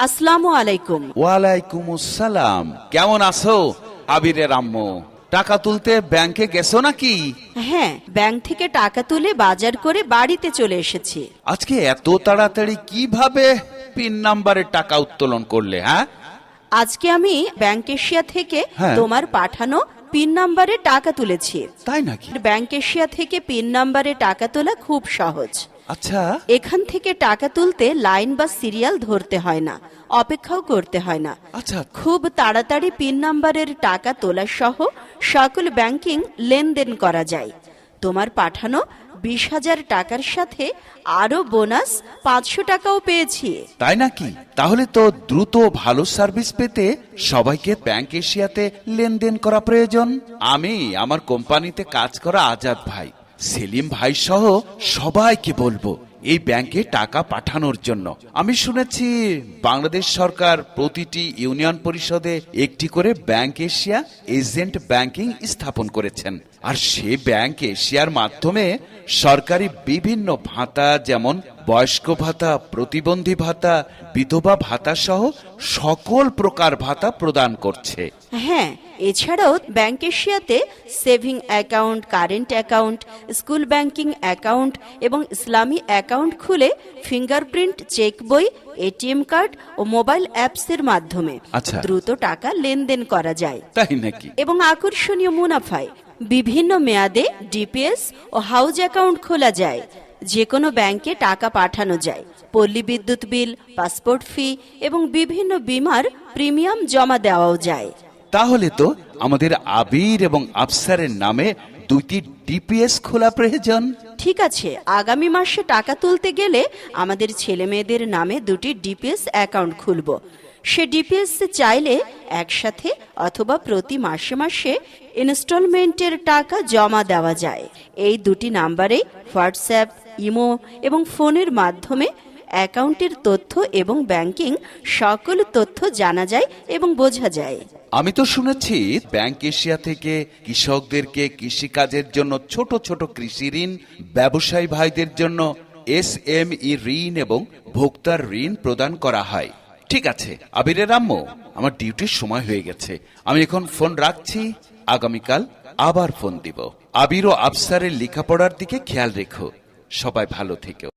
আসসালামু আলাইকুম। ওয়ালাইকুম আসসালাম। কেমন আছো আবিরের আম্মু? টাকা তুলতে ব্যাংকে গেছো নাকি? হ্যাঁ, ব্যাংক থেকে টাকা তুলে বাজার করে বাড়িতে চলে এসেছি। আজকে এত তাড়াতাড়ি কিভাবে পিন নাম্বারে টাকা উত্তোলন করলে? হ্যাঁ, আজকে আমি ব্যাংক এশিয়া থেকে হ্যাঁ। তোমার পাঠানো পিন নাম্বারে টাকা তুলেছি। তাই নাকি? ব্যাংক এশিয়া থেকে পিন নাম্বারে টাকা তোলা খুব সহজ। আচ্ছা, এখান থেকে টাকা তুলতে লাইন বা সিরিয়াল ধরতে হয় না, অপেক্ষাও করতে হয় না। আচ্ছা, খুব তাড়াতাড়ি পিন নাম্বারের টাকা তোলা সহ সকল ব্যাংকিং লেনদেন করা যায়। তোমার পাঠানো 20,000 টাকার সাথে আরো বোনাস 500 টাকাও পেয়েছি। তাই নাকি? তাহলে তো দ্রুত ভালো সার্ভিস পেতে সবাইকে ব্যাংক এশিয়াতে লেনদেন করা প্রয়োজন। আমি আমার কোম্পানিতে কাজ করা আজাদ ভাই, সেলিম ভাই সহ সবাইকে বলবো এই ব্যাংকে টাকা পাঠানোর জন্য। আমি শুনেছি বাংলাদেশ সরকার প্রতিটি ইউনিয়ন পরিষদে একটি করে ব্যাংক এশিয়া এজেন্ট ব্যাংকিং স্থাপন করেছেন। আর সে ব্যাংক এশিয়ার মাধ্যমে সরকারি বিভিন্ন ভাতা, যেমন বয়স্ক ভাতা, প্রতিবন্ধী ভাতা, বিধবা ভাতা সহ সকল প্রকার ভাতা প্রদান করছে। হ্যাঁ, এছাড়াও ব্যাংক এশিয়াতে saving account, current account, school banking account এবং ইসলামী অ্যাকাউন্ট খুলে ফিঙ্গারপ্রিন্ট, চেক বই, এটিএম কার্ড ও মোবাইল অ্যাপসের মাধ্যমে আচ্ছা। দ্রুত টাকা লেনদেন করা যায়। তাই নাকি? এবং আকর্ষণীয় মুনাফায় বিভিন্ন মেয়াদে ডিপিএস ও হাউজ অ্যাকাউন্ট খোলা যায়। যে কোনো ব্যাংকে টাকা পাঠানো যায়। পল্লী বিদ্যুৎ বিল, পাসপোর্ট ফি এবং বিভিন্ন বীমার প্রিমিয়াম জমা দেওয়াও যায়। তাহলে তো আমাদের আবির এবং আফসারের নামে 2টি ডিপিএস খোলা প্রয়োজন। ঠিক আছে, আগামী মাসে টাকা তুলতে গেলে আমাদের ছেলে মেয়েদের নামে 2টি ডিপিএস অ্যাকাউন্ট খুলব। সে ডিপিএস চাইলে একসাথে অথবা প্রতি মাসে মাসে ইনস্টলমেন্টের টাকা জমা দেওয়া যায়। এই 2টি নাম্বারে হোয়াটসঅ্যাপ, ইমো এবং ফোনের মাধ্যমে অ্যাকাউন্টের তথ্য এবং ব্যাংকিং সকল তথ্য জানা যায় এবং বোঝা যায়। আমি তো শুনেছি ব্যাংক এশিয়া থেকে কৃষকদেরকে কৃষিকাজের জন্য ছোট ছোট কৃষি ঋণ, ব্যবসায়ী ভাইদের জন্য এসএমই ঋণ এবং ভোক্তার ঋণ প্রদান করা হয়। ঠিক আছে আবিরের আম্মু, আমার ডিউটির সময় হয়ে গেছে। আমি এখন ফোন রাখছি, আগামীকাল আবার ফোন দিব। আবির ও আফসারের লেখাপড়ার দিকে খেয়াল রেখো। সবাই ভালো থেকো।